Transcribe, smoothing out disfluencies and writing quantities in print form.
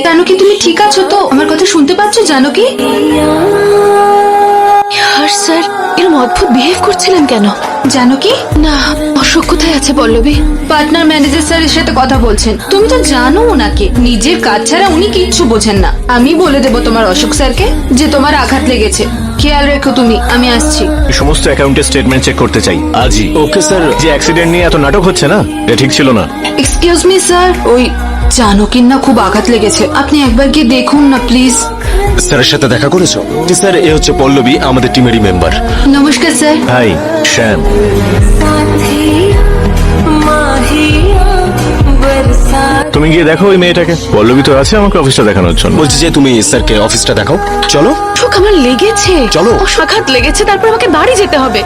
জানকী তুমি ঠিক আছো তো? আমার কথা শুনতে পাচ্ছ জানকী? স্যার এরকম অদ্ভুত বিহেভ করছিলেন কেন? জানকী না, অশোক কোথায় আছে পল্লবী? পার্টনার ম্যানেজার স্যারের সাথে কথা বলছেন। তুমি তো জানো ওনাকে, নিজের কাজ ছাড়া উনি কিচ্ছু বোঝেন না। আমি বলে দেবো তোমার অশোক স্যারকে যে তোমার আঘাত লেগেছে। খেয়াল রেখো তুমি, আমি আসছি। সমস্ত অ্যাকাউন্টের স্টেটমেন্ট চেক করতে চাই আজই। Okay sir. যে অ্যাক্সিডেন্ট নিয়ে এত নাটক হচ্ছে না, এটা ঠিক ছিল না। এক্সকিউজ মি স্যার, ওই জানকীর না খুব আঘাত লেগেছে, আপনি একবার গিয়ে দেখুন না প্লিজ। স্যারের সাথে দেখা করেছো? জি স্যার, এ হচ্ছে পল্লবী, আমাদের টিমেরই মেম্বার। নমস্কার স্যার। হাই শ্যাম। তুমি গিয়ে দেখো ওই মেয়েটাকে। পল্লবী তো আছে আমাকে অফিসটা দেখানোর জন্য। বলছি যে তুমি স্যারকে অফিসটা দেখাও। চলো অশোক আমার লেগেছে। চলো। আঘাত লেগেছে, তারপর আমাকে বাড়ি যেতে হবে।